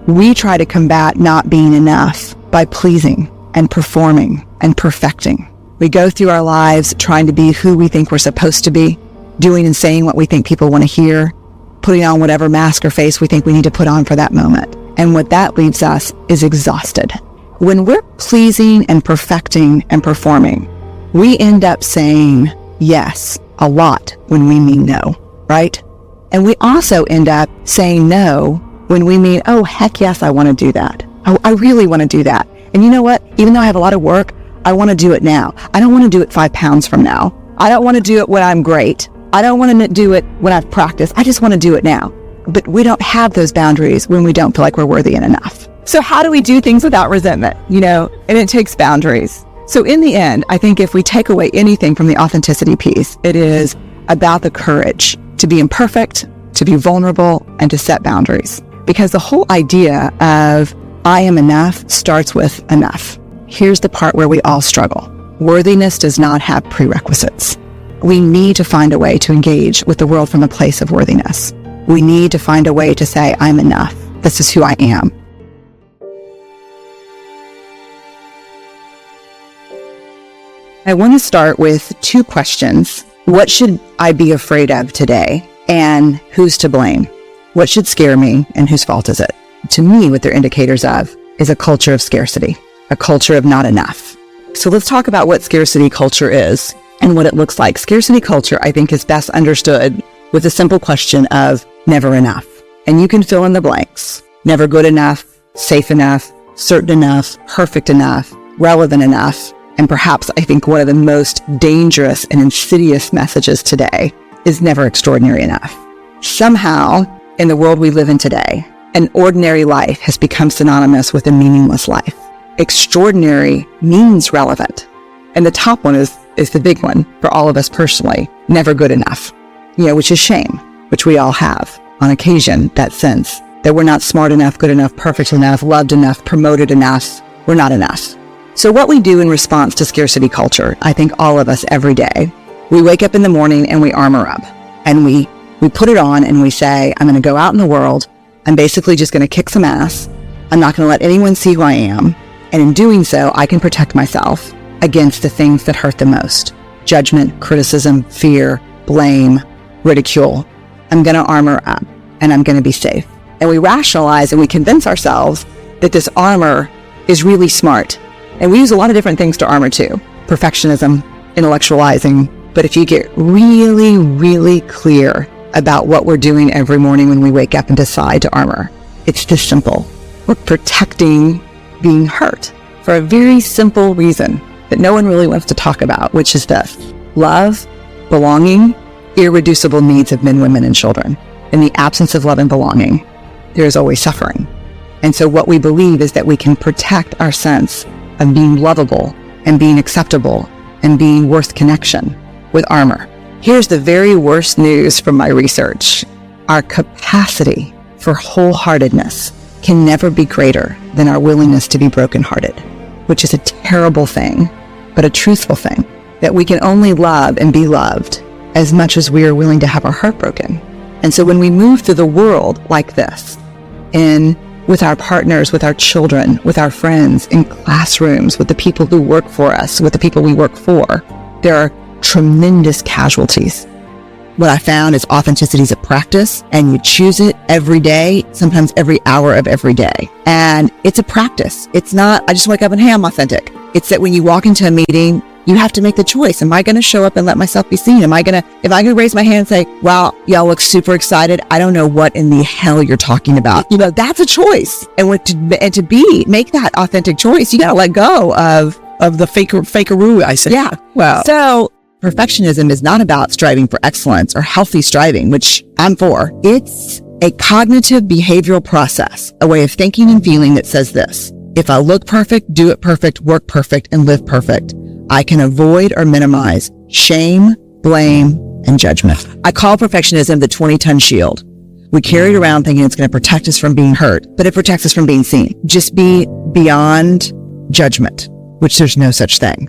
We try to combat not being enough by pleasing and performing and perfecting. We go through our lives trying to be who we think we're supposed to be, doing and saying what we think people want to hear, putting on whatever mask or face we think we need to put on for that moment. And what that leaves us is exhausted. When we're pleasing and perfecting and performing, we end up saying yes a lot when we mean no, right? And we also end up saying no when we mean, oh, heck yes, I want to do that. Oh, I really want to do that. And you know what? Even though I have a lot of work, I want to do it now. I don't want to do it 5 pounds from now. I don't want to do it when I'm great. I don't want to do it when I've practiced. I just want to do it now. But we don't have those boundaries when we don't feel like we're worthy and enough. So how do we do things without resentment? And it takes boundaries. So in the end, I think if we take away anything from the authenticity piece, it is about the courage to be imperfect, to be vulnerable, and to set boundaries. Because the whole idea of I am enough starts with enough. Here's the part where we all struggle. Worthiness does not have prerequisites. We need to find a way to engage with the world from a place of worthiness. We need to find a way to say, I'm enough. This is who I am. I want to start with 2 questions. What should I be afraid of today? And who's to blame? What should scare me and whose fault is it? To me, what they're indicators of is a culture of scarcity, a culture of not enough. So let's talk about what scarcity culture is and what it looks like. Scarcity culture, I think, is best understood with a simple question of never enough. And you can fill in the blanks. Never good enough, safe enough, certain enough, perfect enough, relevant enough. And perhaps I think one of the most dangerous and insidious messages today is never extraordinary enough. Somehow, in the world we live in today, an ordinary life has become synonymous with a meaningless life. Extraordinary means relevant. And the top one is the big one for all of us personally, never good enough, which is shame, which we all have on occasion, that sense that we're not smart enough, good enough, perfect enough, loved enough, promoted enough, we're not enough. So what we do in response to scarcity culture, I think all of us every day, we wake up in the morning and we armor up and we put it on and we say, I'm going to go out in the world. I'm basically just going to kick some ass. I'm not going to let anyone see who I am. And in doing so, I can protect myself against the things that hurt the most. Judgment, criticism, fear, blame, ridicule. I'm going to armor up and I'm going to be safe. And we rationalize and we convince ourselves that this armor is really smart. And we use a lot of different things to armor too. Perfectionism, intellectualizing. But if you get really, really clear about what we're doing every morning when we wake up and decide to armor, it's this simple. We're protecting being hurt for a very simple reason that no one really wants to talk about, which is this: love, belonging, irreducible needs of men, women, and children. In the absence of love and belonging, there is always suffering. And so what we believe is that we can protect our sense of being lovable and being acceptable and being worth connection with armor. Here's the very worst news from my research. Our capacity for wholeheartedness can never be greater than our willingness to be brokenhearted, which is a terrible thing, but a truthful thing, that we can only love and be loved as much as we are willing to have our heart broken. And so when we move through the world like this, with our partners, with our children, with our friends, in classrooms, with the people who work for us, with the people we work for, there are tremendous casualties. What I found is authenticity is a practice, and you choose it every day, sometimes every hour of every day. And it's a practice. It's not, I just wake up and, hey, I'm authentic. It's that when you walk into a meeting, you have to make the choice. Am I going to show up and let myself be seen? If I going to raise my hand and say, wow, y'all look super excited. I don't know what in the hell you're talking about. That's a choice. And make that authentic choice, you got to let go of the fakeroo, I say. Yeah. Well, so perfectionism is not about striving for excellence or healthy striving, which I'm for. It's a cognitive behavioral process, a way of thinking and feeling that says this: if I look perfect, do it perfect, work perfect, and live perfect, I can avoid or minimize shame, blame, and judgment. I call perfectionism the 20-ton shield. We carry it around thinking it's going to protect us from being hurt, but it protects us from being seen. Just be beyond judgment, which there's no such thing.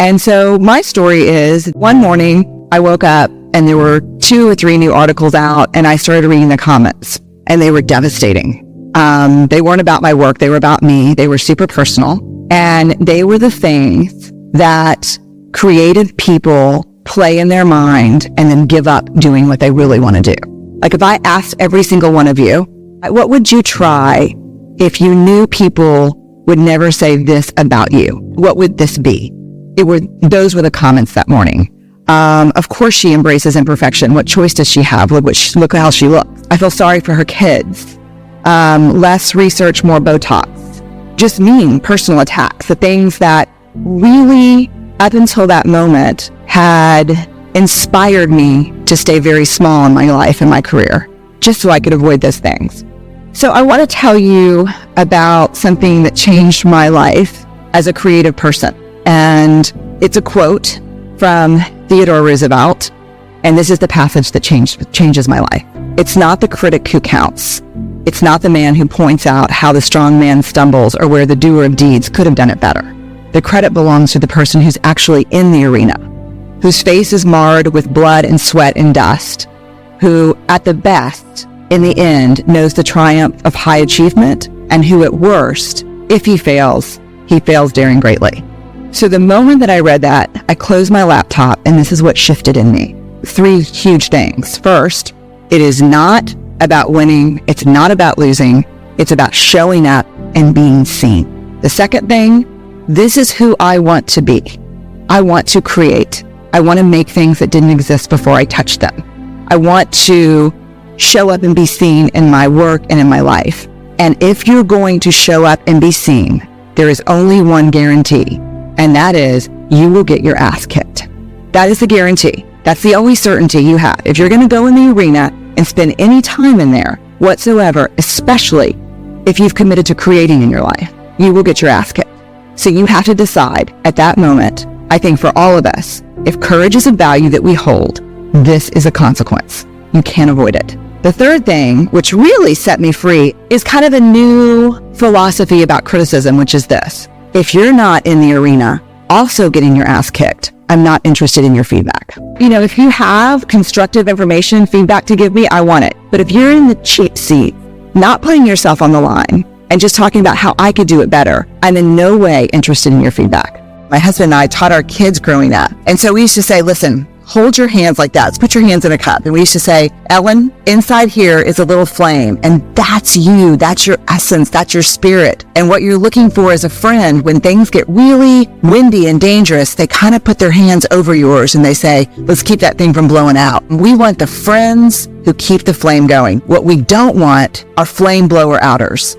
And so my story is, one morning I woke up and there were 2 or 3 new articles out, and I started reading the comments, and they were devastating. They weren't about my work. They were about me. They were super personal. And they were the things that creative people play in their mind and then give up doing what they really want to do. Like if I asked every single one of you, what would you try if you knew people would never say this about you? What would this be? Those were the comments that morning. Of course she embraces imperfection. What choice does she have? Look how she looks. I feel sorry for her kids. Less research, more Botox. Just mean personal attacks. The things that really, up until that moment, had inspired me to stay very small in my life and my career, just so I could avoid those things. So I want to tell you about something that changed my life as a creative person. And it's a quote from Theodore Roosevelt. And this is the passage that changes my life. It's not the critic who counts. It's not the man who points out how the strong man stumbles or where the doer of deeds could have done it better. The credit belongs to the person who's actually in the arena, whose face is marred with blood and sweat and dust, who, at the best, in the end, knows the triumph of high achievement, and who, at worst, if he fails daring greatly. So the moment that I read that, I closed my laptop, and this is what shifted in me. 3 huge things. First, it is not about winning. It's not about losing. It's about showing up and being seen. The second thing, this is who I want to be. I want to create. I want to make things that didn't exist before I touched them. I want to show up and be seen in my work and in my life. And if you're going to show up and be seen, there is only one guarantee, and that is you will get your ass kicked. That is the guarantee. That's the only certainty you have. If you're going to go in the arena and spend any time in there whatsoever, especially if you've committed to creating in your life, you will get your ass kicked. So you have to decide at that moment, I think for all of us, if courage is a value that we hold, this is a consequence. You can't avoid it. The third thing, which really set me free, is kind of a new philosophy about criticism, which is this. If you're not in the arena also getting your ass kicked, I'm not interested in your feedback. If you have constructive information, feedback to give me, I want it. But if you're in the cheap seat, not putting yourself on the line and just talking about how I could do it better, I'm in no way interested in your feedback. My husband and I taught our kids growing up. And so we used to say, listen, hold your hands like that. Let's put your hands in a cup. And we used to say, Ellen, inside here is a little flame. And that's you. That's your essence. That's your spirit. And what you're looking for as a friend, when things get really windy and dangerous, they kind of put their hands over yours and they say, let's keep that thing from blowing out. We want the friends who keep the flame going. What we don't want are flame blower outers.